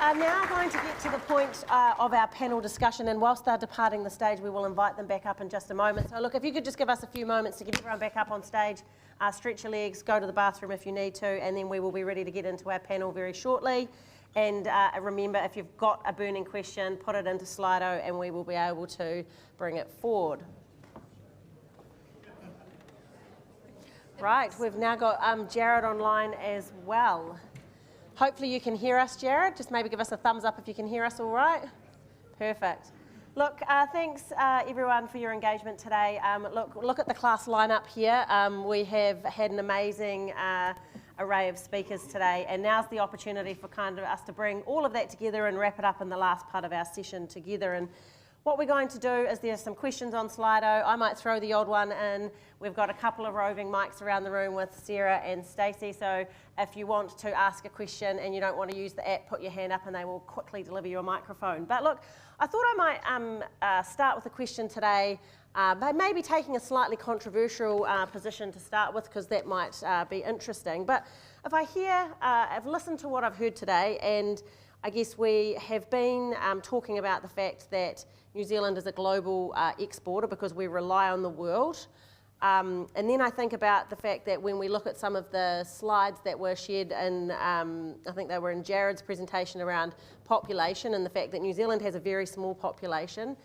are now going to get to the point of our panel discussion, and whilst they're departing the stage, we will invite them back up in just a moment. So look, if you could just give us a few moments to get everyone back up on stage, stretch your legs, go to the bathroom if you need to, and then we will be ready to get into our panel very shortly. And remember, if you've got a burning question, put it into Slido and we will be able to bring it forward. Right, we've now got Jared online as well. Hopefully you can hear us, Jared. Just maybe give us a thumbs up if you can hear us all right. Perfect. Look, thanks everyone for your engagement today. Look at the class lineup here. We have had an amazing array of speakers today, and now's the opportunity for kind of us to bring all of that together and wrap it up in the last part of our session together. And what we're going to do is there's some questions on Slido. I might throw the odd one in. We've got a couple of roving mics around the room with Sarah and Stacey, so if you want to ask a question and you don't want to use the app, put your hand up and they will quickly deliver you a microphone. But look, I thought I might start with a question today, but maybe taking a slightly controversial position to start with, because that might be interesting. But if I've listened to what I've heard today, and I guess we have been talking about the fact that New Zealand is a global exporter because we rely on the world. And then I think about the fact that when we look at some of the slides that were shared in, I think they were in Jared's presentation around population and the fact that New Zealand has a very small population.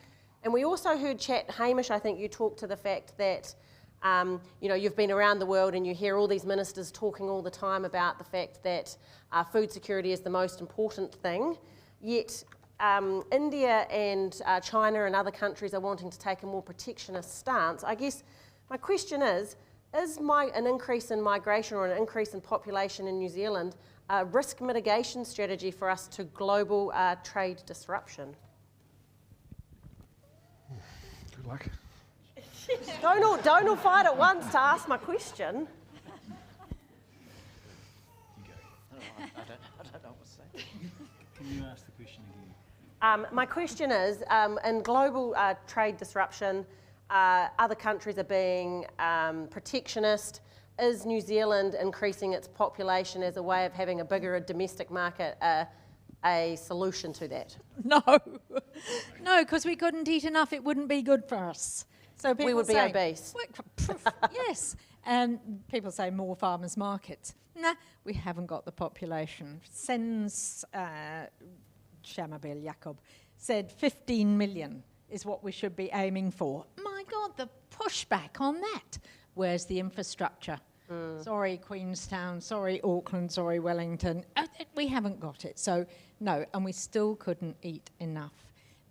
And we also heard Hamish, I think you talked to the fact that you've been around the world and you hear all these ministers talking all the time about the fact that food security is the most important thing, yet India and China and other countries are wanting to take a more protectionist stance. I guess my question is an increase in migration or an increase in population in New Zealand a risk mitigation strategy for us to global trade disruption? Good luck. Don't all fight at once to ask my question. I don't know what to say. Can you ask the question again? My question is, in global trade disruption, other countries are being protectionist. Is New Zealand increasing its population as a way of having a bigger domestic market a solution to that? No, because we couldn't eat enough, it wouldn't be good for us. So people we would be obese. Yes, and people say more farmers' markets. Nah, we haven't got the population. Since Shamabel Jacob said 15 million is what we should be aiming for. My God, the pushback on that. Where's the infrastructure? Sorry, Queenstown, sorry, Auckland, sorry, Wellington. We haven't got it. So, no, and we still couldn't eat enough.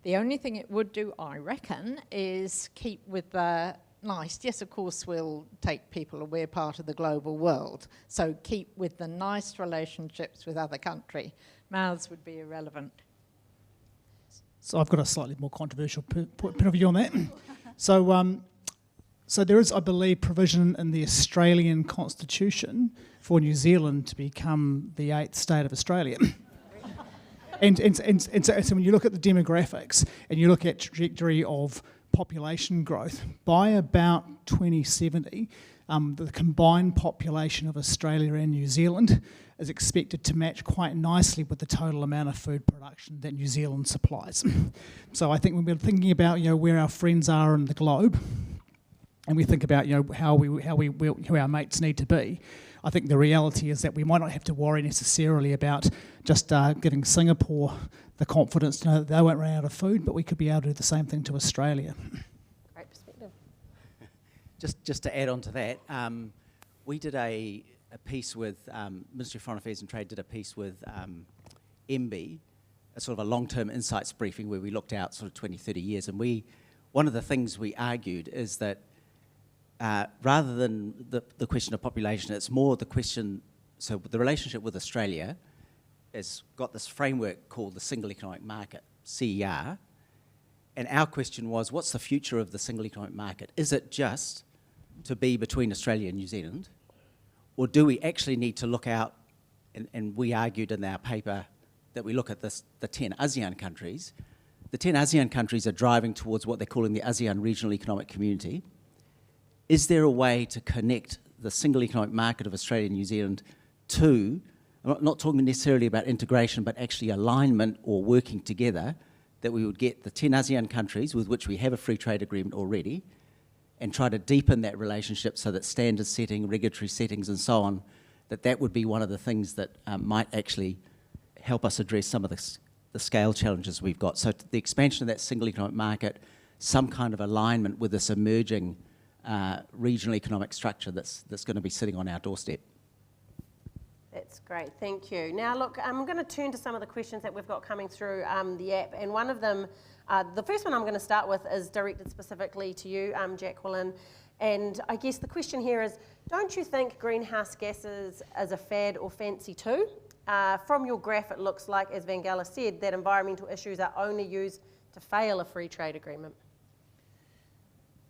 The only thing it would do, I reckon, is keep with the nice. Yes, of course, we'll take people, we're part of the global world. So keep with the nice relationships with other countries. Mouths would be irrelevant. So I've got a slightly more controversial point of view on that. So there is, I believe, provision in the Australian Constitution for New Zealand to become the 8th state of Australia. and so when you look at the demographics and you look at trajectory of population growth, by about 2070, the combined population of Australia and New Zealand is expected to match quite nicely with the total amount of food production that New Zealand supplies. So I think when we're thinking about where our friends are in the globe, and we think about who our mates need to be, I think the reality is that we might not have to worry necessarily about just giving Singapore the confidence to know that they won't run out of food, but we could be able to do the same thing to Australia. Great perspective. Just to add on to that, we did a piece with Ministry of Foreign Affairs and Trade did a piece with MB, a sort of a long-term insights briefing where we looked out sort of 20, 30 years, and one of the things we argued is that rather than the question of population, it's more the question, so the relationship with Australia has got this framework called the Single Economic Market, CER, and our question was, what's the future of the Single Economic Market? Is it just to be between Australia and New Zealand, or do we actually need to look out, and we argued in our paper that we look at the 10 ASEAN countries. The 10 ASEAN countries are driving towards what they're calling the ASEAN Regional Economic Community. Is there a way to connect the single economic market of Australia and New Zealand to I'm not talking necessarily about integration, but actually alignment or working together, that we would get the 10 ASEAN countries with which we have a free trade agreement already and try to deepen that relationship so that standard setting, regulatory settings and so on, that would be one of the things that might actually help us address some of the scale challenges we've got. So the expansion of that single economic market, some kind of alignment with this emerging regional economic structure that's going to be sitting on our doorstep. That's great, thank you. Now look, I'm going to turn to some of the questions that we've got coming through the app, and one of them, the first one I'm going to start with is directed specifically to you, Jacqueline, and I guess the question here is, don't you think greenhouse gases is a fad or fancy too? From your graph, it looks like, as Vangelis said, that environmental issues are only used to fail a free trade agreement.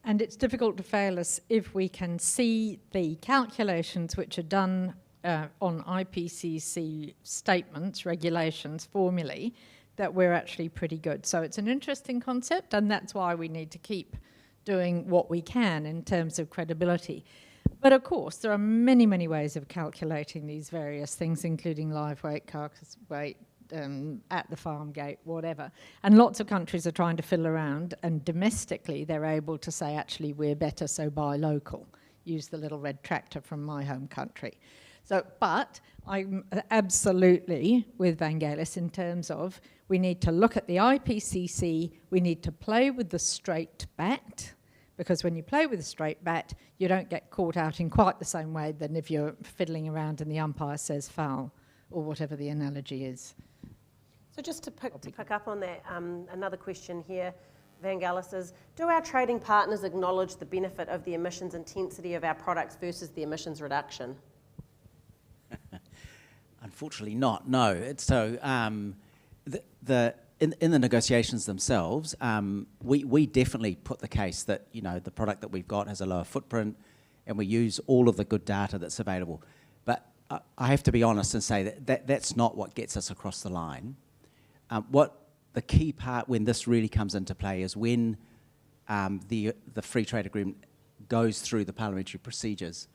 And it's difficult to fail us if we can see the calculations which are done on IPCC statements, regulations, formulae, that we're actually pretty good. So it's an interesting concept, and that's why we need to keep doing what we can in terms of credibility. But of course, there are many, many ways of calculating these various things, including live weight, carcass weight, at the farm gate, whatever. And lots of countries are trying to fiddle around, and domestically they're able to say, actually, we're better, so buy local. Use the little red tractor from my home country. So, but I'm absolutely with Vangelis in terms of we need to look at the IPCC, we need to play with the straight bat, because when you play with a straight bat, you don't get caught out in quite the same way than if you're fiddling around and the umpire says foul, or whatever the analogy is. So just to pick up on that, another question here, Vangelis, is, do our trading partners acknowledge the benefit of the emissions intensity of our products versus the emissions reduction? Unfortunately not, no. So in the negotiations themselves, we definitely put the case that, you know, the product that we've got has a lower footprint, and we use all of the good data that's available. But I have to be honest and say that's not what gets us across the line. What the key part when this really comes into play is when the free trade agreement goes through the parliamentary procedures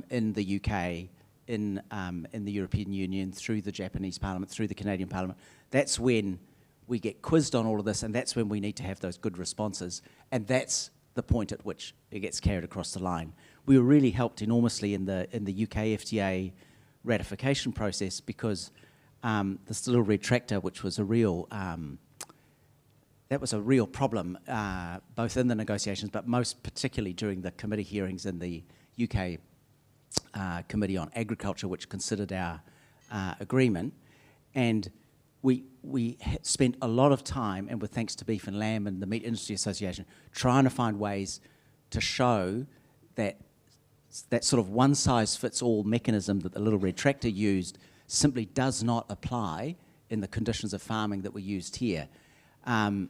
in the UK, in the European Union, through the Japanese Parliament, through the Canadian Parliament. That's when we get quizzed on all of this, and that's when we need to have those good responses, and that's the point at which it gets carried across the line. We were really helped enormously in the UK FTA ratification process because this little red tractor, which was a real that was a real problem both in the negotiations, but most particularly during the committee hearings in the UK Committee on Agriculture, which considered our agreement, and we spent a lot of time, and with thanks to Beef and Lamb and the Meat Industry Association, trying to find ways to show that that sort of one-size-fits-all mechanism that the little red tractor used simply does not apply in the conditions of farming that were used here. And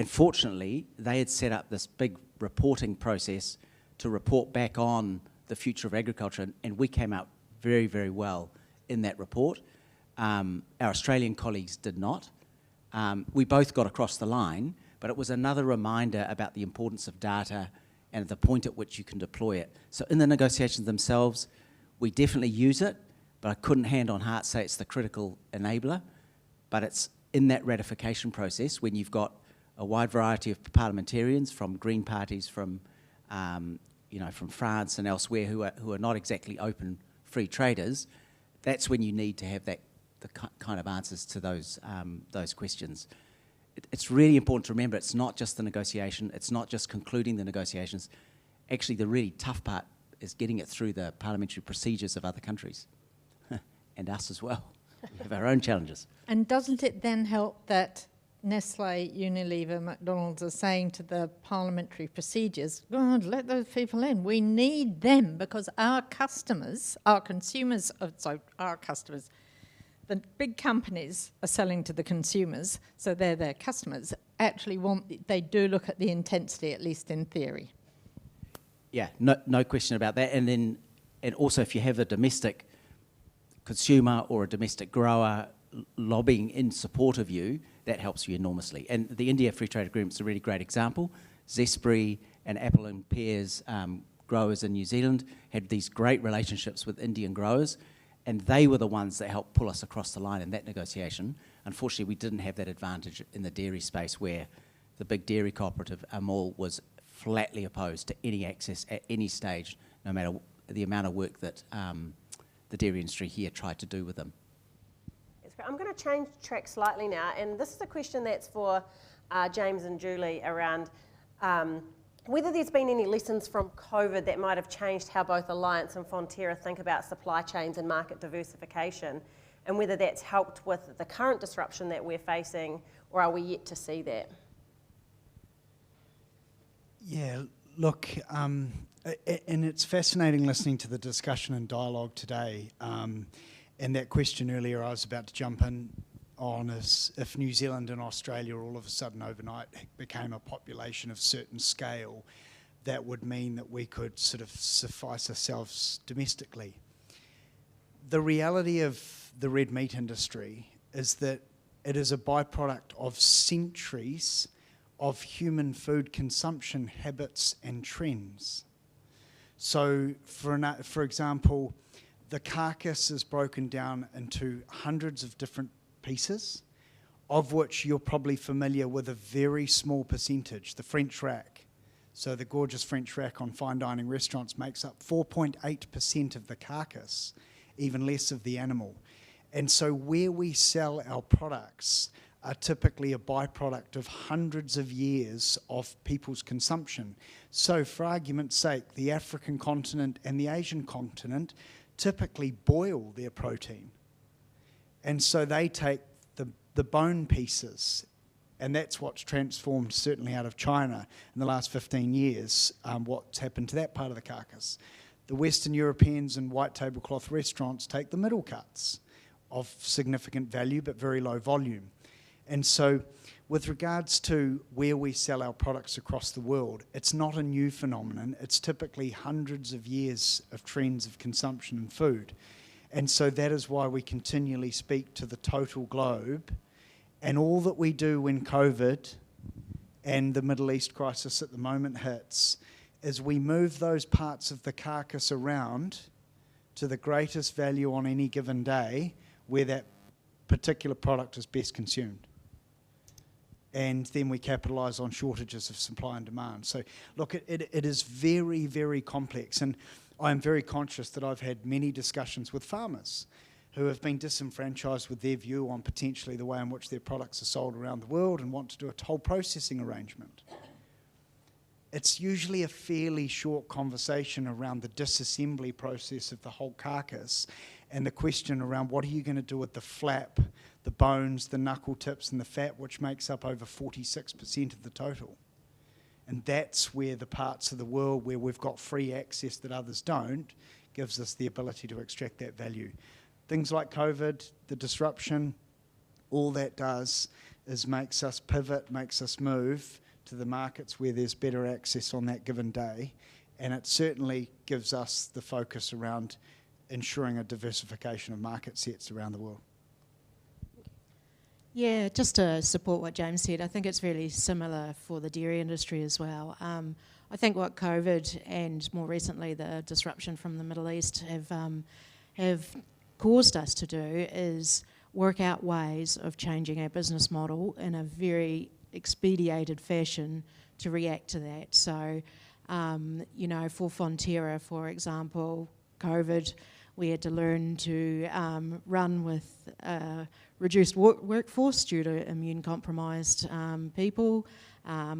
fortunately, they had set up this big reporting process to report back on the future of agriculture, and we came out very, very well in that report. Our Australian colleagues did not. We both got across the line, but it was another reminder about the importance of data and the point at which you can deploy it. So in the negotiations themselves, we definitely use it, but I couldn't hand on heart say it's the critical enabler, but it's in that ratification process when you've got a wide variety of parliamentarians from Green parties, from from France and elsewhere who are not exactly open free traders. That's when you need to have the kind of answers to those questions. It's really important to remember it's not just the negotiation, it's not just concluding the negotiations. Actually, the really tough part is getting it through the parliamentary procedures of other countries, and us as well. We have our own challenges. And doesn't it then help that Nestle, Unilever, McDonald's are saying to the parliamentary procedures, God, let those people in. We need them because our customers, our consumers, our customers, the big companies are selling to the consumers, so they're their customers, actually they do look at the intensity, at least in theory. Yeah, no question about that. And also if you have a domestic consumer or a domestic grower lobbying in support of you, that helps you enormously. And the India Free Trade Agreement is a really great example. Zespri and apple and pears growers in New Zealand had these great relationships with Indian growers, And they were the ones that helped pull us across the line in that negotiation. Unfortunately, we didn't have that advantage in the dairy space, where the big dairy cooperative, Amul, was flatly opposed to any access at any stage, no matter the amount of work that the dairy industry here tried to do with them. I'm going to change track slightly now, and this is a question that's for James and Julie around whether there's been any lessons from COVID that might have changed how both Alliance and Fonterra think about supply chains and market diversification, and whether that's helped with the current disruption that we're facing, or are we yet to see that? Yeah, look, and it's fascinating listening to the discussion and dialogue today. And that question earlier I was about to jump in on is if New Zealand and Australia all of a sudden overnight became a population of certain scale, that would mean that we could sort of suffice ourselves domestically. The reality of the red meat industry is that it is a byproduct of centuries of human food consumption habits and trends. So, for example, the carcass is broken down into hundreds of different pieces, of which you're probably familiar with a very small percentage, the French rack. So the gorgeous French rack on fine dining restaurants makes up 4.8% of the carcass, even less of the animal. And so where we sell our products are typically a byproduct of hundreds of years of people's consumption. So for argument's sake, the African continent and the Asian continent typically boil their protein. And so they take the bone pieces, and that's what's transformed, certainly out of China in the last 15 years, what's happened to that part of the carcass. The Western Europeans and white tablecloth restaurants take the middle cuts of significant value but very low volume. And so with regards to where we sell our products across the world, it's not a new phenomenon. It's typically hundreds of years of trends of consumption and food. And so that is why we continually speak to the total globe. And all that we do when COVID and the Middle East crisis at the moment hits is we move those parts of the carcass around to the greatest value on any given day where that particular product is best consumed. And then we capitalise on shortages of supply and demand. So look, it is very, very complex. And I'm very conscious that I've had many discussions with farmers who have been disenfranchised with their view on potentially the way in which their products are sold around the world and want to do a toll processing arrangement. It's usually a fairly short conversation around the disassembly process of the whole carcass and the question around what are you going to do with the flap, the bones, the knuckle tips and the fat, which makes up over 46% of the total. And that's where the parts of the world where we've got free access that others don't gives us the ability to extract that value. Things like COVID, the disruption, all that does is makes us pivot, makes us move to the markets where there's better access on that given day. And it certainly gives us the focus around ensuring a diversification of market sets around the world. Yeah, just to support what James said, I think it's really similar for the dairy industry as well. I think what COVID and more recently the disruption from the Middle East have caused us to do is work out ways of changing our business model in a very expedited fashion to react to that. So, for Fonterra, for example, COVID, we had to learn to run with reduced workforce due to immune-compromised people.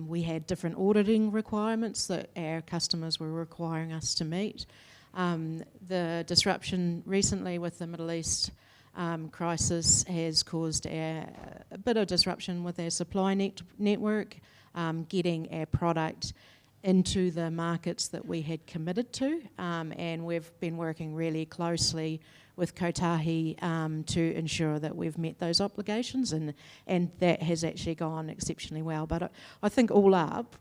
We had different auditing requirements that our customers were requiring us to meet. The disruption recently with the Middle East crisis has caused a bit of disruption with our supply network, getting our product into the markets that we had committed to, and we've been working really closely with Kotahi to ensure that we've met those obligations, and that has actually gone exceptionally well. But I think all up,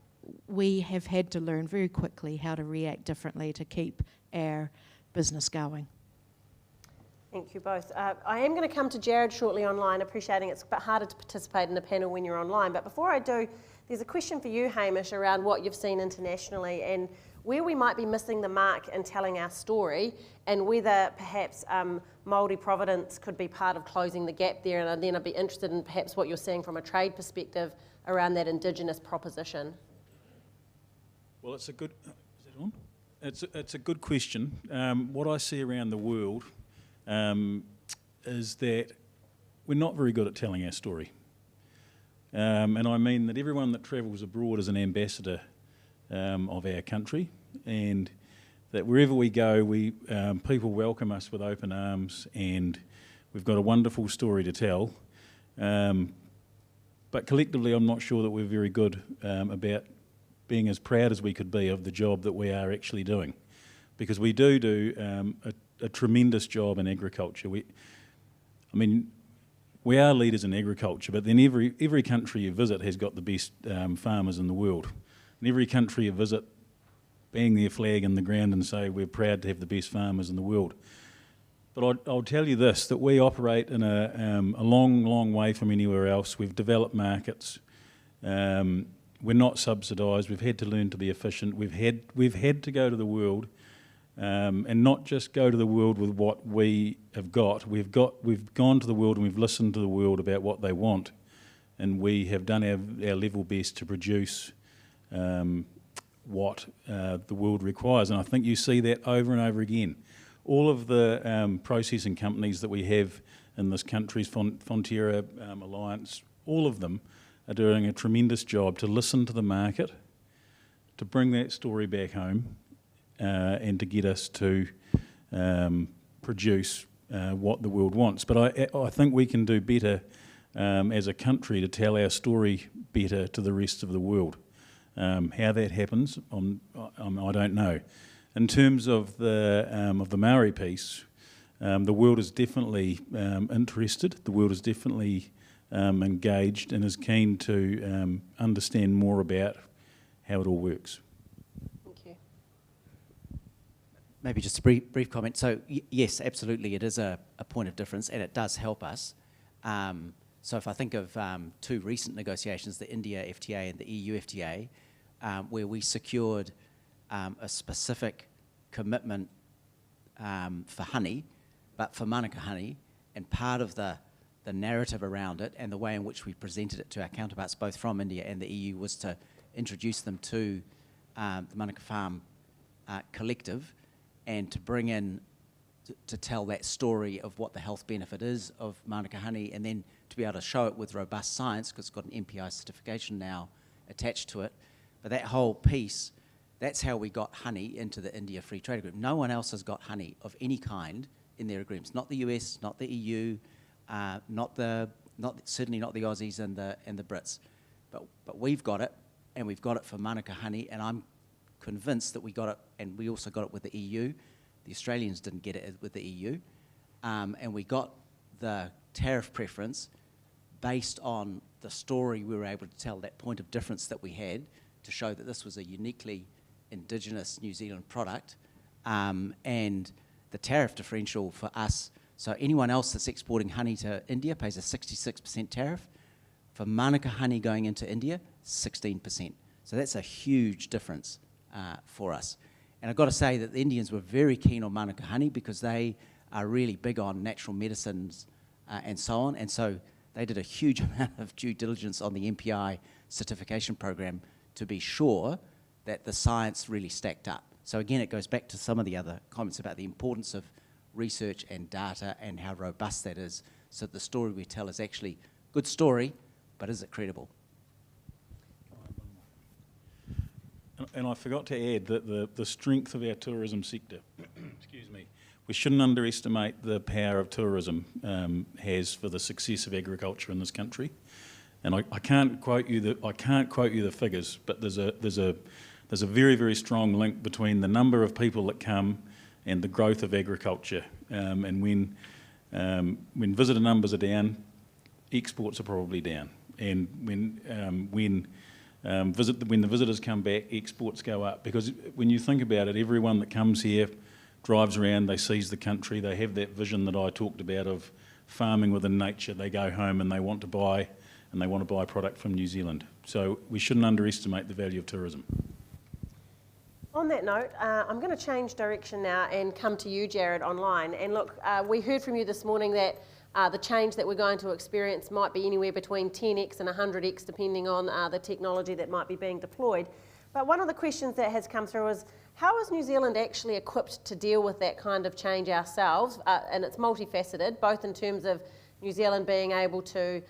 we have had to learn very quickly how to react differently to keep our business going. Thank you both. I am going to come to Jared shortly online, appreciating it's a bit harder to participate in a panel when you're online. But before I do, there's a question for you, Hamish, around what you've seen internationally and where we might be missing the mark in telling our story, and whether perhaps Māori Providence could be part of closing the gap there. And then I'd be interested in perhaps what you're seeing from a trade perspective around that Indigenous proposition. Well, it's a good. Is that on? It's a good question. What I see around the world is that we're not very good at telling our story, and I mean that everyone that travels abroad is an ambassador of our country, and that wherever we go, people welcome us with open arms, and we've got a wonderful story to tell. But collectively, I'm not sure that we're very good about being as proud as we could be of the job that we are actually doing, because we do a tremendous job in agriculture. We are leaders in agriculture, but then every country you visit has got the best farmers in the world. And every country you visit, bang their flag in the ground and say, we're proud to have the best farmers in the world. But I'll tell you this, that we operate in a long, long way from anywhere else. We've developed markets. We're not subsidised. We've had to learn to be efficient. We've had to go to the world, and not just go to the world with what we have got. We've gone to the world and we've listened to the world about what they want, and we have done our level best to produce what the world requires. And I think you see that over and over again. All of the processing companies that we have in this country, Fonterra, Alliance, all of them are doing a tremendous job to listen to the market, to bring that story back home, and to get us to produce what the world wants. But I think we can do better as a country to tell our story better to the rest of the world. How that happens, I don't know. In terms of the Maori piece, the world is definitely interested. The world is definitely engaged and is keen to understand more about how it all works. Thank you. Maybe just a brief comment. So yes, absolutely, it is a point of difference, and it does help us. So if I think of two recent negotiations, the India FTA and the EU FTA, where we secured a specific commitment for honey, but for Manukau honey, and part of the narrative around it and the way in which we presented it to our counterparts, both from India and the EU, was to introduce them to the Manukau Farm Collective, and to bring in, to tell that story of what the health benefit is of Manukau honey, and then to be able to show it with robust science, because it's got an MPI certification now attached to it. But that whole piece, that's how we got honey into the India Free Trade Agreement. No one else has got honey of any kind in their agreements. Not the US, not the EU, certainly not the Aussies and the Brits. But we've got it, and we've got it for Manukau honey, and I'm convinced that we got it, and we also got it with the EU. The Australians didn't get it with the EU, and we got the tariff preference based on the story we were able to tell, that point of difference that we had, to show that this was a uniquely Indigenous New Zealand product, and the tariff differential for us. So anyone else that's exporting honey to India pays a 66% tariff. For Manukau honey going into India, 16%. So that's a huge difference for us. And I've got to say that the Indians were very keen on Manukau honey, because they are really big on natural medicines and so on. And so they did a huge amount of due diligence on the MPI certification program to be sure that the science really stacked up. So again, it goes back to some of the other comments about the importance of research and data and how robust that is, so that the story we tell is actually a good story, but is it credible? And I forgot to add that the strength of our tourism sector, excuse me, we shouldn't underestimate the power of tourism has for the success of agriculture in this country. And I can't quote you the figures, but there's a very, very strong link between the number of people that come and the growth of agriculture. And when visitor numbers are down, exports are probably down. And when the visitors come back, exports go up. Because when you think about it, everyone that comes here drives around, they sees the country, they have that vision that I talked about of farming within nature. They go home and they want to buy product from New Zealand. So we shouldn't underestimate the value of tourism. On that note, I'm going to change direction now and come to you, Jared, online. And look, we heard from you this morning that the change that we're going to experience might be anywhere between 10x and 100x, depending on the technology that might be being deployed. But one of the questions that has come through is, how is New Zealand actually equipped to deal with that kind of change ourselves? And it's multifaceted, both in terms of New Zealand being able to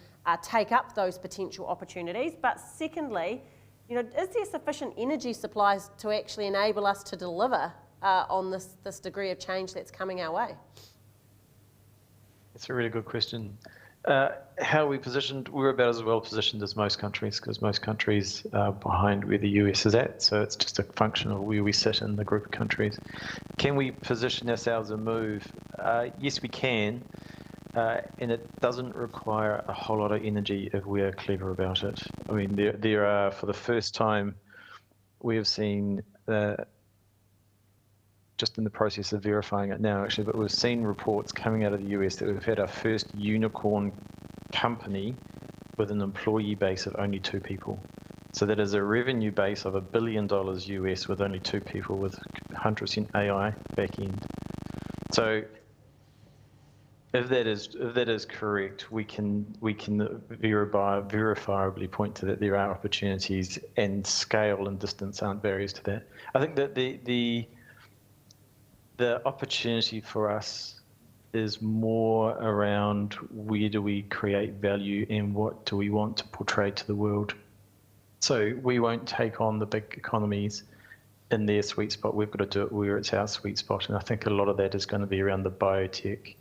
take up those potential opportunities, but secondly, is there sufficient energy supplies to actually enable us to deliver on this degree of change that's coming our way? It's a really good question. How are we positioned? We're about as well positioned as most countries, because most countries are behind where the US is at, so it's just a function of where we sit in the group of countries. Can we position ourselves and move? Yes, we can, and it doesn't require a whole lot of energy if we're clever about it. I mean, there are, for the first time, we have seen, just in the process of verifying it now actually, but we've seen reports coming out of the US that we've had our first unicorn company with an employee base of only 2 people. So that is a revenue base of $1 billion US with only 2 people with 100% AI back end. So if that is correct, we can verifiably point to that there are opportunities, and scale and distance aren't barriers to that. I think that the opportunity for us is more around where do we create value and what do we want to portray to the world. So we won't take on the big economies in their sweet spot. We've got to do it where it's our sweet spot. And I think a lot of that is going to be around the biotech.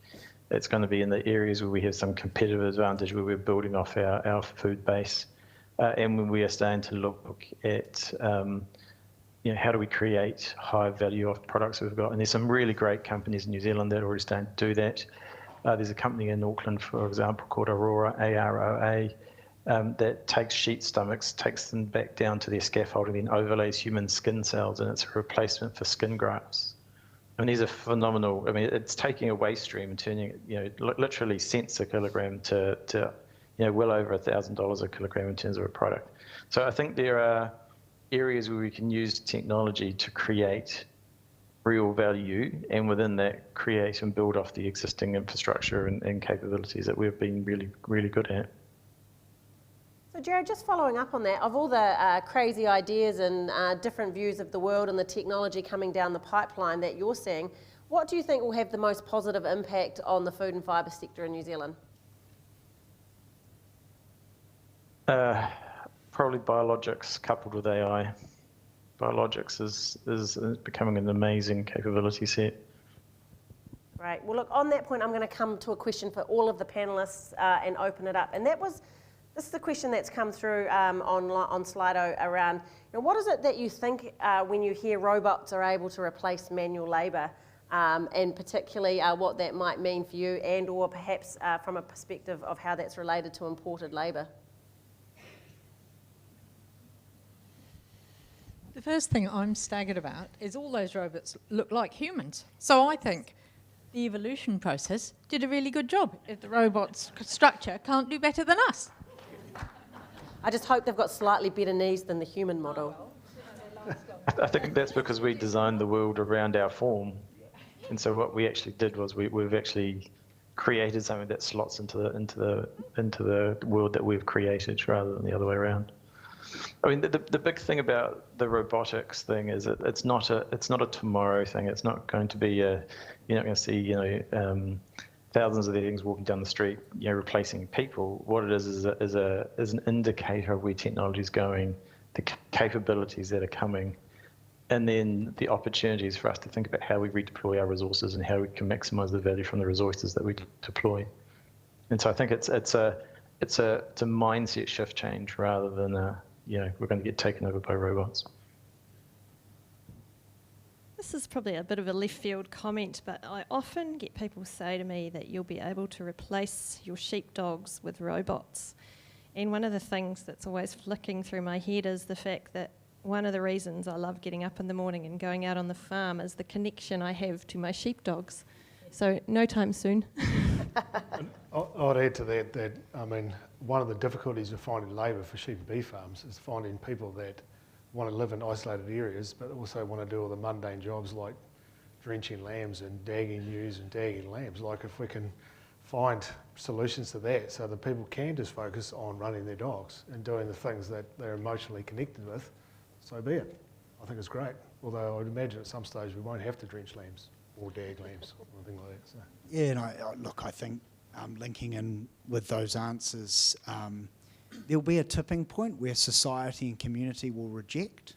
It's going to be in the areas where we have some competitive advantage, where we're building off our food base. And when we are starting to look at how do we create high value of products we've got? And there's some really great companies in New Zealand that are already starting to do that. There's a company in Auckland, for example, called Aurora, AROA, that takes sheep stomachs, takes them back down to their scaffolding, then overlays human skin cells, and it's a replacement for skin grafts. I mean, these are phenomenal. I mean, it's taking a waste stream and turning it, literally cents a kilogram to well over $1,000 a kilogram in terms of a product. So I think there are areas where we can use technology to create real value, and within that create and build off the existing infrastructure and capabilities that we've been really, really good at. So Jared, just following up on that, of all the crazy ideas and different views of the world and the technology coming down the pipeline that you're seeing, what do you think will have the most positive impact on the food and fibre sector in New Zealand? Probably biologics coupled with AI. Biologics is becoming an amazing capability set. Great. Well, look, on that point, I'm going to come to a question for all of the panellists and open it up. And this is the question that's come through on Slido around, what is it that you think when you hear robots are able to replace manual labour, and particularly what that might mean for you, and or perhaps from a perspective of how that's related to imported labour? The first thing I'm staggered about is all those robots look like humans. So I think the evolution process did a really good job if the robot's structure can't do better than us. I just hope they've got slightly better knees than the human model. I think that's because we designed the world around our form. And so what we actually did was we've actually created something that slots into the world that we've created rather than the other way around. I mean, the big thing about the robotics thing is that it's not a tomorrow thing. It's not going to be you're not going to see thousands of these things walking down the street replacing people. What it is an indicator of where technology is going, the capabilities that are coming, and then the opportunities for us to think about how we redeploy our resources and how we can maximize the value from the resources that we deploy. And so I think it's a mindset shift change rather than we're going to get taken over by robots. This is probably a bit of a left field comment, but I often get people say to me that you'll be able to replace your sheepdogs with robots. And one of the things that's always flicking through my head is the fact that one of the reasons I love getting up in the morning and going out on the farm is the connection I have to my sheepdogs. So no time soon. I'd add to that I mean, one of the difficulties of finding labour for sheep and beef farms is finding people that want to live in isolated areas, but also want to do all the mundane jobs like drenching lambs and dagging ewes and dagging lambs. Like if we can find solutions to that so that people can just focus on running their dogs and doing the things that they're emotionally connected with, so be it. I think it's great. Although I would imagine at some stage we won't have to drench lambs or dag lambs or anything like that. So. Yeah, and I think linking in with those answers, there'll be a tipping point where society and community will reject.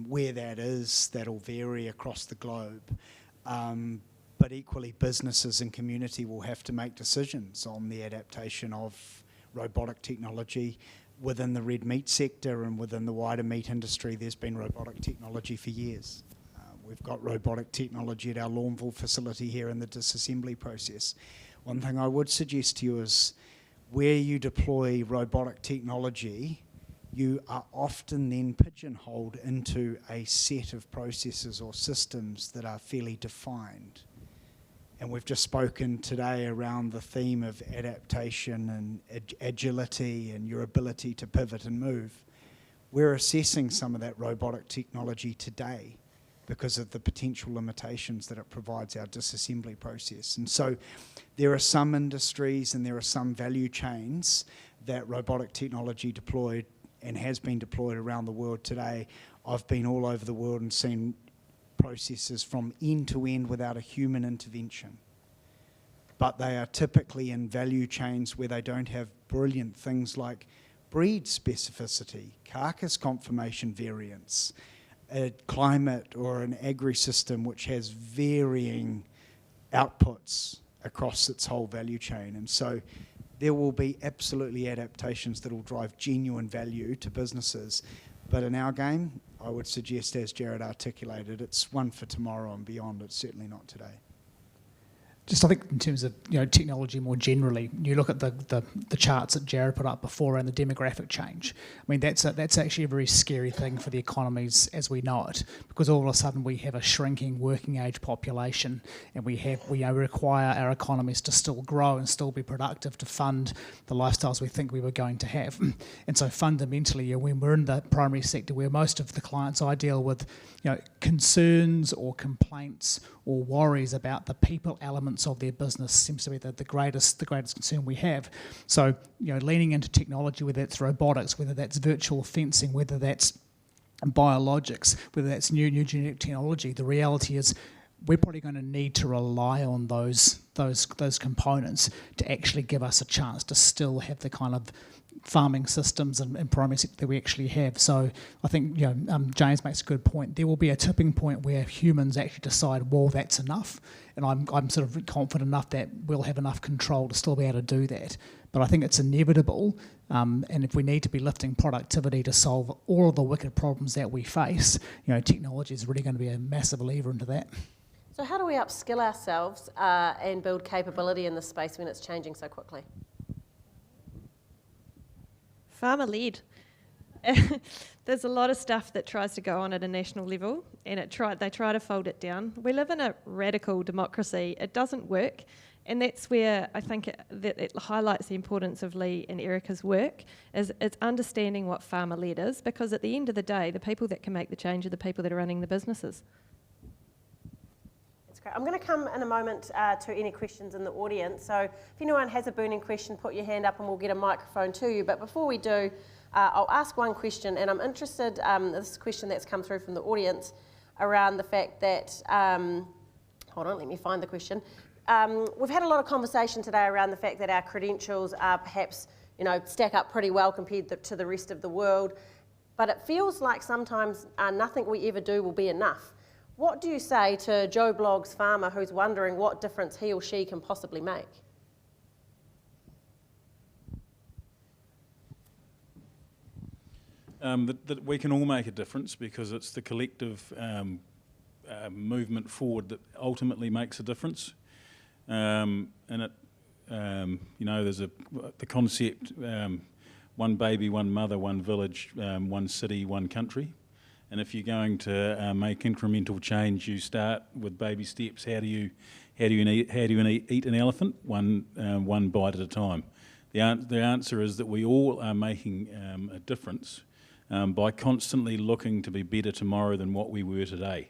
Where that is, that'll vary across the globe. But equally, businesses and community will have to make decisions on the adaptation of robotic technology. Within the red meat sector and within the wider meat industry, there's been robotic technology for years. We've got robotic technology at our Lawnville facility here in the disassembly process. One thing I would suggest to you is where you deploy robotic technology, you are often then pigeonholed into a set of processes or systems that are fairly defined. And we've just spoken today around the theme of adaptation and agility and your ability to pivot and move. We're assessing some of that robotic technology today because of the potential limitations that it provides our disassembly process. And so there are some industries and there are some value chains that robotic technology deployed and has been deployed around the world today. I've been all over the world and seen processes from end to end without a human intervention. But they are typically in value chains where they don't have brilliant things like breed specificity, carcass conformation variance, a climate or an agri-system which has varying outputs across its whole value chain. And so there will be absolutely adaptations that will drive genuine value to businesses. But in our game, I would suggest, as Jared articulated, it's one for tomorrow and beyond. It's certainly not today. Just I think in terms of technology more generally, you look at the charts that Jared put up before and the demographic change. I mean that's actually a very scary thing for the economies as we know it, because all of a sudden we have a shrinking working age population, and we require our economies to still grow and still be productive to fund the lifestyles we think we were going to have. And so fundamentally, when we're in the primary sector, where most of the clients I deal with, concerns or complaints or worries about the people elements of their business seems to be the greatest concern we have. So, leaning into technology, whether it's robotics, whether that's virtual fencing, whether that's biologics, whether that's new genetic technology, the reality is we're probably going to need to rely on those components to actually give us a chance to still have the kind of farming systems and primary sector that we actually have. So I think James makes a good point. There will be a tipping point where humans actually decide, well, that's enough, and I'm sort of confident enough that we'll have enough control to still be able to do that. But I think it's inevitable, and if we need to be lifting productivity to solve all of the wicked problems that we face, technology is really going to be a massive lever into that. So how do we upskill ourselves and build capability in this space when it's changing so quickly? Farmer-led. There's a lot of stuff that tries to go on at a national level, and they try to fold it down. We live in a radical democracy. It doesn't work, and that's where I think it highlights the importance of Lee and Erica's work, is it's understanding what farmer-led is, because at the end of the day, the people that can make the change are the people that are running the businesses. I'm going to come in a moment to any questions in the audience. So if anyone has a burning question, put your hand up and we'll get a microphone to you. But before we do, I'll ask one question, and I'm interested, this is a question that's come through from the audience around the fact that, hold on, let me find the question. We've had a lot of conversation today around the fact that our credentials are perhaps, stack up pretty well compared to the rest of the world. But it feels like sometimes nothing we ever do will be enough. What do you say to Joe Blogg's farmer who's wondering what difference he or she can possibly make? That we can all make a difference, because it's the collective movement forward that ultimately makes a difference. And it, there's the concept, one baby, one mother, one village, one city, one country. And if you're going to make incremental change, you start with baby steps. How do you eat an elephant? One bite at a time. The answer is that we all are making a difference, by constantly looking to be better tomorrow than what we were today.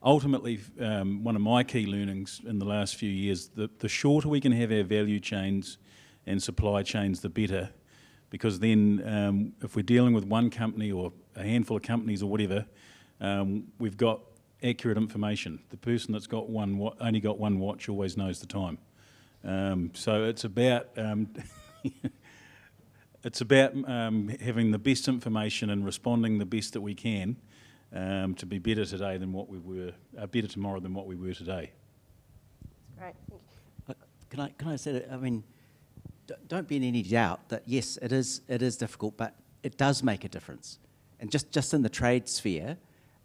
Ultimately, one of my key learnings in the last few years, the shorter we can have our value chains and supply chains, the better. Because then if we're dealing with one company or a handful of companies or whatever, we've got accurate information. The person that's got only got one watch always knows the time. So it's about having the best information and responding the best that we can to be better today than what we were, better tomorrow than what we were today. Great, thank you. Can I say that? I mean, don't be in any doubt that yes, it is difficult, but it does make a difference. And just in the trade sphere,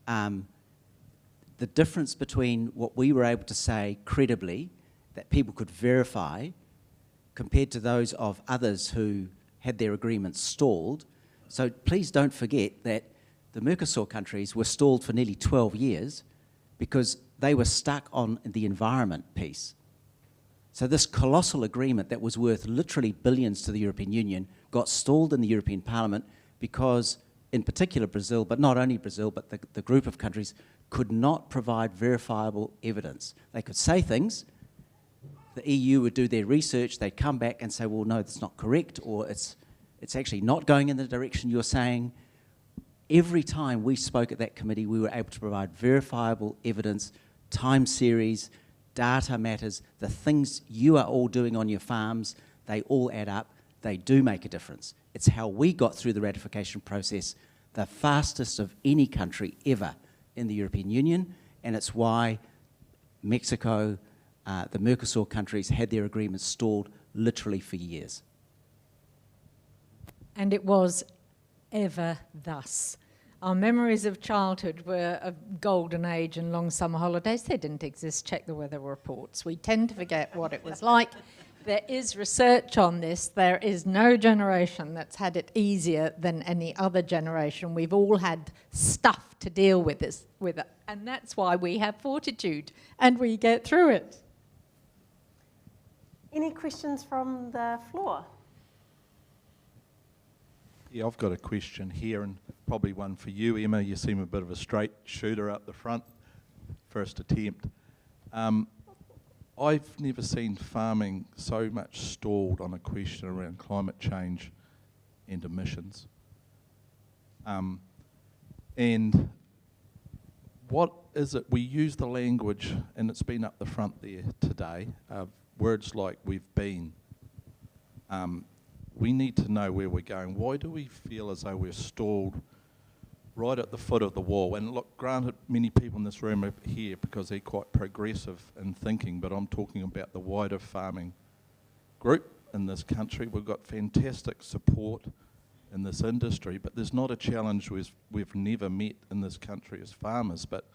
the difference between what we were able to say credibly that people could verify compared to those of others who had their agreements stalled. So please don't forget that the Mercosur countries were stalled for nearly 12 years because they were stuck on the environment piece. So this colossal agreement that was worth literally billions to the European Union got stalled in the European Parliament because, in particular Brazil, but not only Brazil, but the group of countries could not provide verifiable evidence. They could say things, the EU would do their research, they'd come back and say, well, no, that's not correct, or it's actually not going in the direction you're saying. Every time we spoke at that committee, we were able to provide verifiable evidence, time series, data matters, the things you are all doing on your farms, they all add up, they do make a difference. It's how we got through the ratification process, the fastest of any country ever in the European Union, and it's why Mexico, the Mercosur countries had their agreements stalled literally for years. And it was ever thus. Our memories of childhood were a golden age and long summer holidays. They didn't exist. Check the weather reports. We tend to forget what it was like. There is research on this. There is no generation that's had it easier than any other generation. We've all had stuff to deal with it. And that's why we have fortitude and we get through it. Any questions from the floor? Yeah, I've got a question here, and probably one for you, Emma. You seem a bit of a straight shooter up the front, first attempt. I've never seen farming so much stalled on a question around climate change and emissions. And what is it, we use the language, and it's been up the front there today, words like we've been. We need to know where we're going. Why do we feel as though we're stalled right at the foot of the wall? And look, granted, many people in this room are here because they're quite progressive in thinking, but I'm talking about the wider farming group in this country. We've got fantastic support in this industry, but there's not a challenge we've never met in this country as farmers, but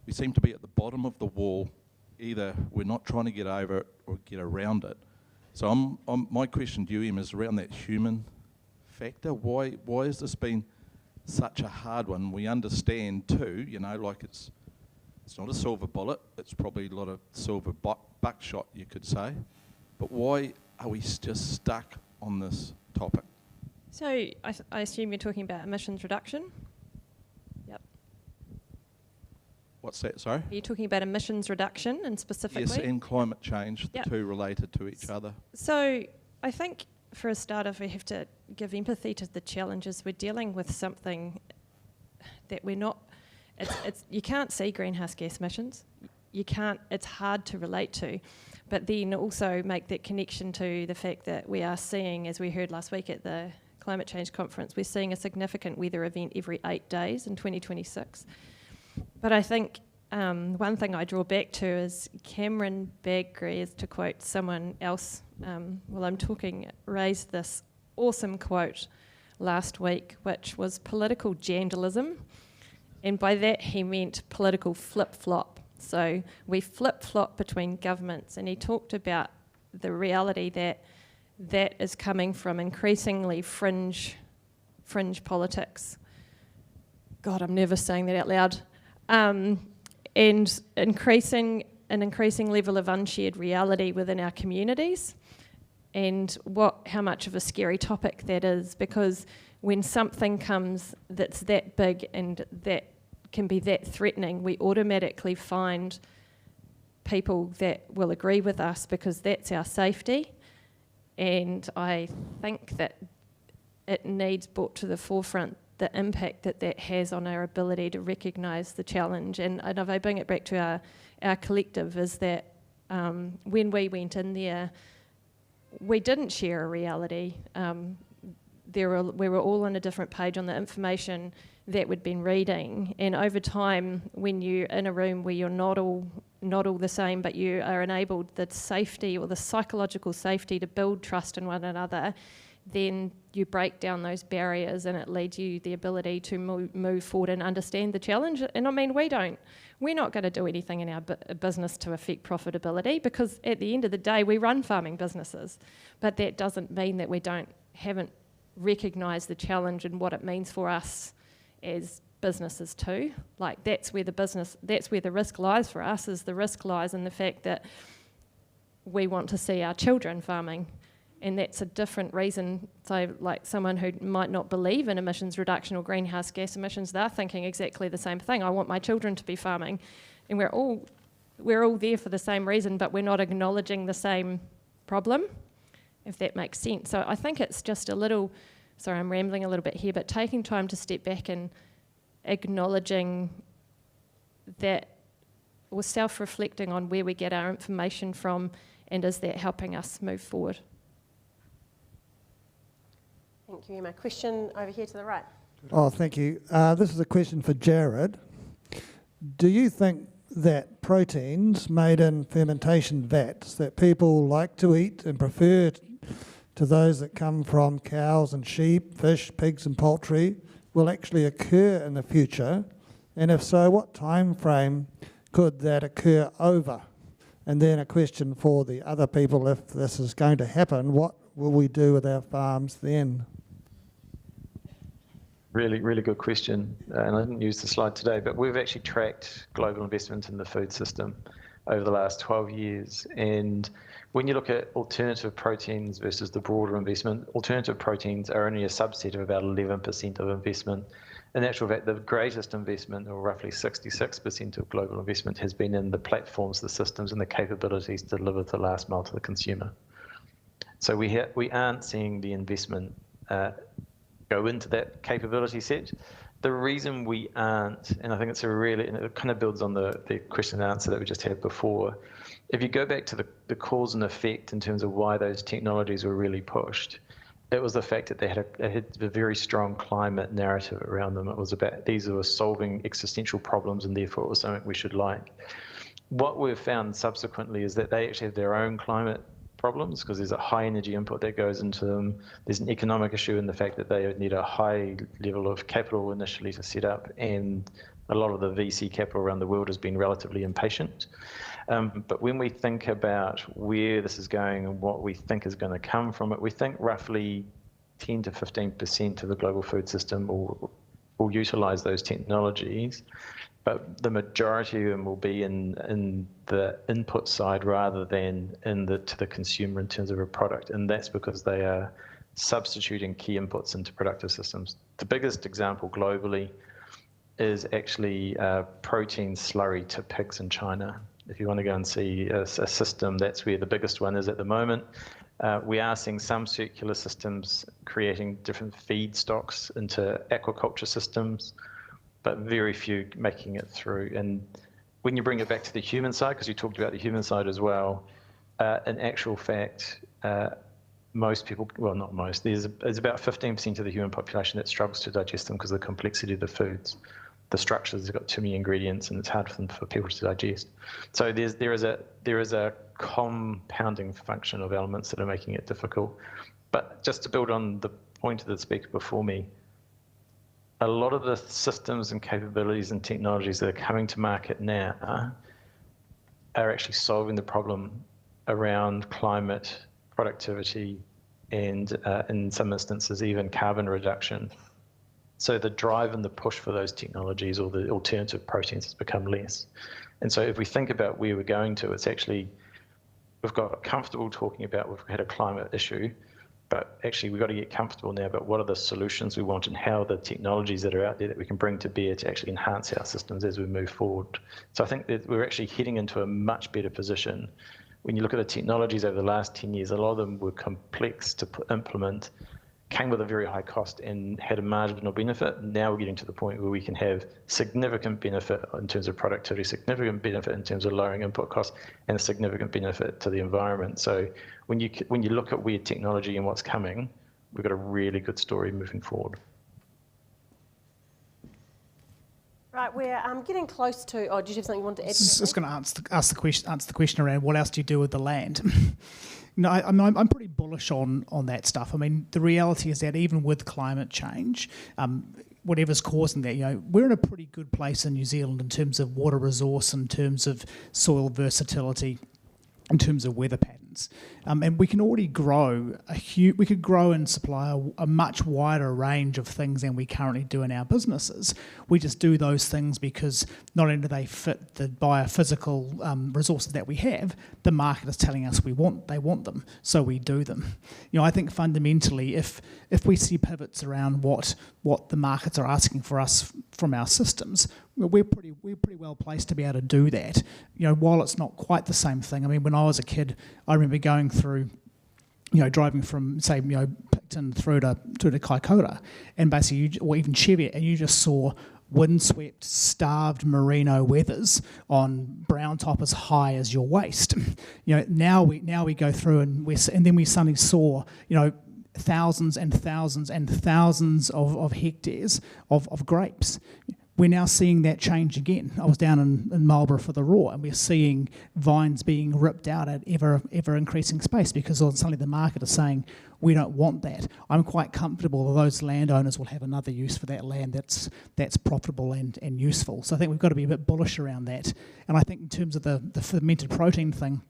we seem to be at the bottom of the wall. Either we're not trying to get over it or get around it. So my question to you, Em, is around that human factor. Why has this been such a hard one? We understand too, you know, like it's not a silver bullet. It's probably a lot of silver buckshot, you could say. But why are we just stuck on this topic? So I assume you're talking about emissions reduction? Yep. What's that, sorry? Are you talking about emissions reduction and specifically? Yes, and climate change, Yep. the two related to each other. So I think for a start off we have to give empathy to the challenges. We're dealing with something that we're not, you can't see greenhouse gas emissions. You can't, it's hard to relate to. But then also make that connection to the fact that we are seeing, as we heard last week at the climate change conference, we're seeing a significant weather event every 8 days in 2026. But I think one thing I draw back to is Cameron Bagri, as to quote someone else while I'm talking, raised this awesome quote last week, which was political jandalism. And by that he meant political flip-flop. So we flip-flop between governments, and he talked about the reality that is coming from increasingly fringe politics. God, I'm never saying that out loud. And an increasing level of unshared reality within our communities. and how much of a scary topic that is, because when something comes that's that big and that can be that threatening, we automatically find people that will agree with us because that's our safety. And I think that it needs brought to the forefront the impact that that has on our ability to recognise the challenge. And if I bring it back to our collective, is that when we went in there, we didn't share a reality. We were all on a different page on the information that we'd been reading. And over time, when you're in a room where you're not all the same, but you are enabled the safety or the psychological safety to build trust in one another, then you break down those barriers and it leads you the ability to move forward and understand the challenge. And I mean, we're not going to do anything in our business to affect profitability, because at the end of the day, we run farming businesses. But that doesn't mean that we haven't recognised the challenge and what it means for us as businesses too. Like that's where the risk lies for us, is the risk lies in the fact that we want to see our children farming. And that's a different reason. So like someone who might not believe in emissions reduction or greenhouse gas emissions, they're thinking exactly the same thing. I want my children to be farming. And we're all there for the same reason, but we're not acknowledging the same problem, if that makes sense. So I think it's just sorry, I'm rambling a little bit here, but taking time to step back and acknowledging that, or self-reflecting on where we get our information from, and is that helping us move forward. Thank you, Emma. Question over here to the right. Oh, thank you. This is a question for Jared. Do you think that proteins made in fermentation vats that people like to eat and prefer to those that come from cows and sheep, fish, pigs and poultry will actually occur in the future? And if so, what time frame could that occur over? And then a question for the other people, if this is going to happen, what will we do with our farms then? Really, really good question. And I didn't use the slide today, but we've actually tracked global investment in the food system over the last 12 years. And when you look at alternative proteins versus the broader investment, alternative proteins are only a subset of about 11% of investment. In actual fact, the greatest investment, or roughly 66% of global investment, has been in the platforms, the systems, and the capabilities to deliver the last mile to the consumer. So we aren't seeing the investment go into that capability set. The reason we aren't, and I think it's and it kind of builds on the question and answer that we just had before. If you go back to the cause and effect in terms of why those technologies were really pushed, it was the fact that they had a very strong climate narrative around them. It was about these were solving existential problems, and therefore it was something we should like. What we've found subsequently is that they actually have their own climate problems, because there's a high energy input that goes into them. There's an economic issue in the fact that they need a high level of capital initially to set up, and a lot of the VC capital around the world has been relatively impatient. But when we think about where this is going and what we think is going to come from it, we think roughly 10 to 15% of the global food system will utilize those technologies, but the majority of them will be in the input side rather than to the consumer in terms of a product, and that's because they are substituting key inputs into productive systems. The biggest example globally is actually protein slurry to pigs in China. If you want to go and see a system, that's where the biggest one is at the moment. We are seeing some circular systems creating different feedstocks into aquaculture systems, but very few making it through. And when you bring it back to the human side, because you talked about the human side as well, in actual fact, most people, well, not most, there's about 15% of the human population that struggles to digest them because of the complexity of the foods. The structures have got too many ingredients and it's hard for people to digest. So there is a compounding function of elements that are making it difficult. But just to build on the point of the speaker before me, a lot of the systems and capabilities and technologies that are coming to market now are actually solving the problem around climate, productivity, and in some instances even carbon reduction. So the drive and the push for those technologies or the alternative proteins has become less. And so if we think about where we're going to, it's actually we've got comfortable talking about we've had a climate issue, but actually we've got to get comfortable now about what are the solutions we want and how the technologies that are out there that we can bring to bear to actually enhance our systems as we move forward. So I think that we're actually heading into a much better position. When you look at the technologies over the last 10 years, a lot of them were complex to implement, came with a very high cost and had a marginal benefit. Now we're getting to the point where we can have significant benefit in terms of productivity, significant benefit in terms of lowering input costs, and a significant benefit to the environment. So when you look at where technology and what's coming, we've got a really good story moving forward. Right, we're getting close to. Oh, did you have something you wanted to add? Just going to answer the question around what else do you do with the land. No, I'm pretty bullish on that stuff. I mean, the reality is that even with climate change, whatever's causing that, we're in a pretty good place in New Zealand in terms of water resource, in terms of soil versatility, in terms of weather patterns. And we can already grow we could grow and supply a much wider range of things than we currently do in our businesses. We just do those things because not only do they fit the biophysical resources that we have, the market is telling us they want them, so we do them. I think fundamentally, if we see pivots around what the markets are asking for us from our systems, we're pretty well placed to be able to do that. While it's not quite the same thing. I mean, when I was a kid, I remember going through, driving from, say, Picton through to Kaikoura, and basically, or even Cheviot, and you just saw windswept, starved merino weathers on brown top as high as your waist. Now we go through and then we suddenly saw, thousands and thousands and thousands of hectares of grapes. We're now seeing that change again. I was down in Marlborough for the Raw, and we're seeing vines being ripped out at ever increasing space because suddenly the market is saying, we don't want that. I'm quite comfortable that those landowners will have another use for that land that's profitable and useful. So I think we've got to be a bit bullish around that. And I think in terms of the fermented protein thing,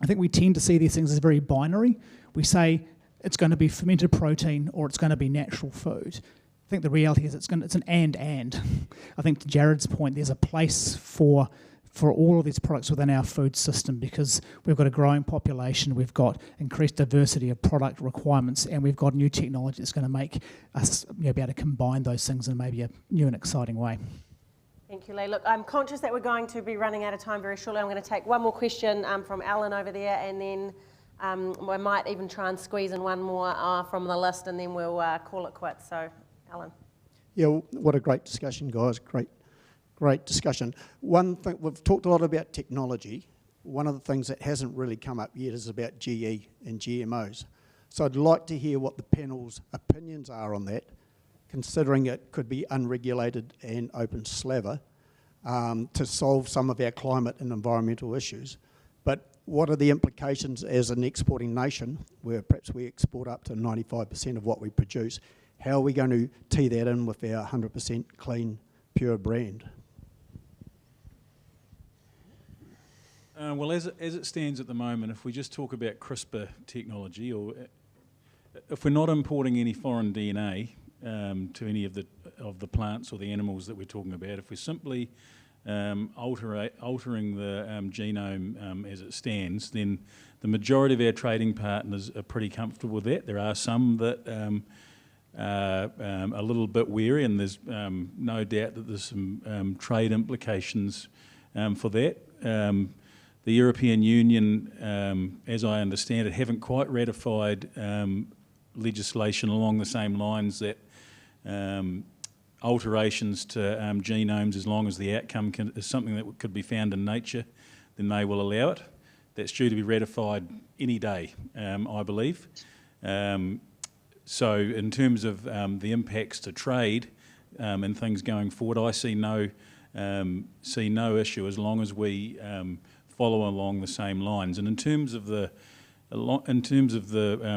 I think we tend to see these things as very binary. We say it's going to be fermented protein or it's going to be natural food. I think the reality is it's an and. I think to Jared's point, there's a place for all of these products within our food system because we've got a growing population, we've got increased diversity of product requirements, and we've got new technology that's going to make us be able to combine those things in maybe a new and exciting way. Thank you, Lee. Look, I'm conscious that we're going to be running out of time very shortly. I'm going to take one more question from Alan over there, and then we might even try and squeeze in one more from the list, and then we'll call it quits. So, Alan. Yeah, what a great discussion, guys. Great discussion. One thing, we've talked a lot about technology. One of the things that hasn't really come up yet is about GE and GMOs. So I'd like to hear what the panel's opinions are on that, considering it could be unregulated and open slather to solve some of our climate and environmental issues. But what are the implications as an exporting nation, where perhaps we export up to 95% of what we produce? How are we going to tee that in with our 100% clean, pure brand? Well, as it stands at the moment, if we just talk about CRISPR technology, or if we're not importing any foreign DNA to any of the plants or the animals that we're talking about, if we're simply altering the genome as it stands, then the majority of our trading partners are pretty comfortable with that. There are some that a little bit wary, and there's no doubt that there's some trade implications for that. The European Union, as I understand it, haven't quite ratified legislation along the same lines that alterations to genomes, as long as the outcome is something that could be found in nature, then they will allow it. That's due to be ratified any day, I believe. So in terms of the impacts to trade and things going forward, I see no issue as long as we follow along the same lines. And in terms of the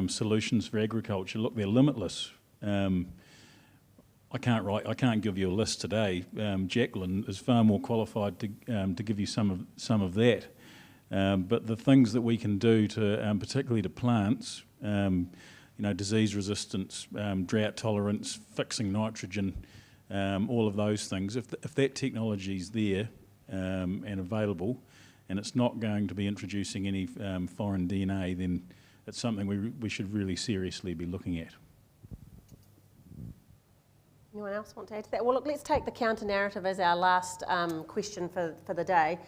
solutions for agriculture, look, they're limitless. I can't give you a list today. Jacqueline is far more qualified to give you some of that. But the things that we can do to, particularly to plants, disease resistance, drought tolerance, fixing nitrogen, all of those things. If that technology is there and available, and it's not going to be introducing any foreign DNA, then it's something we should really seriously be looking at. Anyone else want to add to that? Well, look, let's take the counter-narrative as our last question for the day.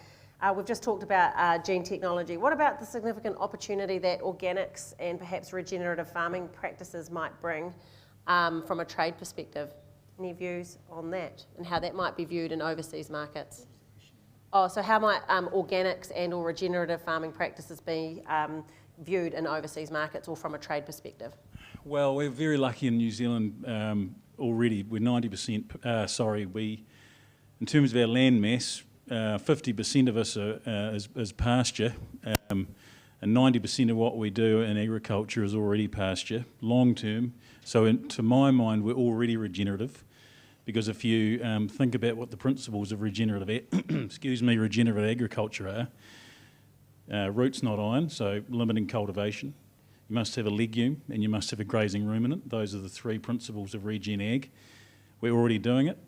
We've just talked about gene technology. What about the significant opportunity that organics and perhaps regenerative farming practices might bring from a trade perspective? Any views on that and how that might be viewed in overseas markets? Oh, so how might organics and or regenerative farming practices be viewed in overseas markets or from a trade perspective? Well, we're very lucky in New Zealand already. We're 90%, in terms of our land mass, 50% of us is pasture, and 90% of what we do in agriculture is already pasture, long term. So to my mind, we're already regenerative, because if you think about what the principles of regenerative regenerative agriculture are, roots not iron, so limiting cultivation. You must have a legume and you must have a grazing ruminant. Those are the three principles of regen ag. We're already doing it.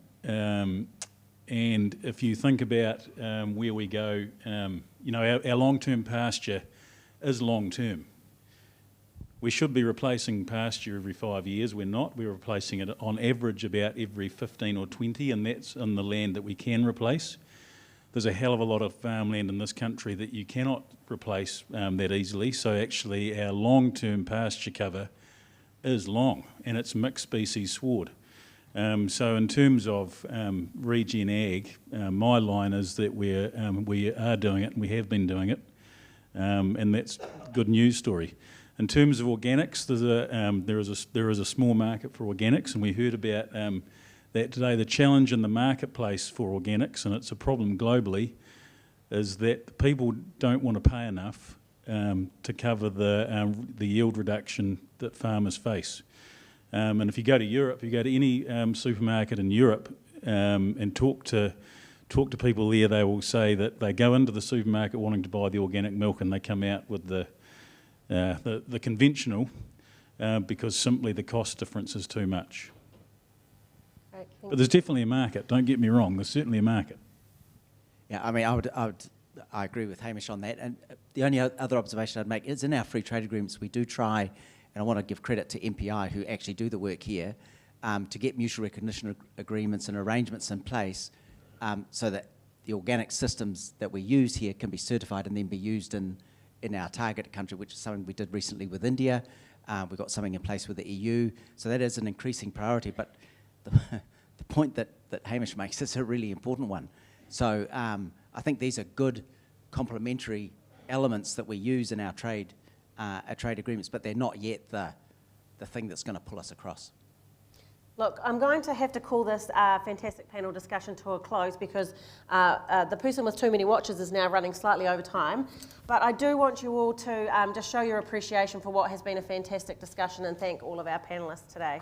And if you think about where we go, our long-term pasture is long-term. We should be replacing pasture every 5 years. We're not. We're replacing it on average about every 15 or 20, and that's on the land that we can replace. There's a hell of a lot of farmland in this country that you cannot replace that easily. So actually our long-term pasture cover is long, and it's mixed species sward. So in terms of regen ag, my line is that we are doing it, and we have been doing it, and that's a good news story. In terms of organics, there is a small market for organics, and we heard about that today. The challenge in the marketplace for organics, and it's a problem globally, is that people don't want to pay enough to cover the yield reduction that farmers face. And if you go to Europe, you go to any supermarket in Europe and talk to people there, they will say that they go into the supermarket wanting to buy the organic milk, and they come out with the conventional because simply the cost difference is too much. Great, but there's definitely a market, don't get me wrong, there's certainly a market. Yeah, I mean, I agree with Hamish on that. And the only other observation I'd make is in our free trade agreements, we do try, and I want to give credit to MPI who actually do the work here, to get mutual recognition agreements and arrangements in place so that the organic systems that we use here can be certified and then be used in our target country, which is something we did recently with India. We've got something in place with the EU. So that is an increasing priority. But the point that Hamish makes is a really important one. So I think these are good complementary elements that we use in our trade agreements, but they're not yet the thing that's going to pull us across. Look, I'm going to have to call this fantastic panel discussion to a close because the person with too many watches is now running slightly over time. But I do want you all to just show your appreciation for what has been a fantastic discussion and thank all of our panellists today.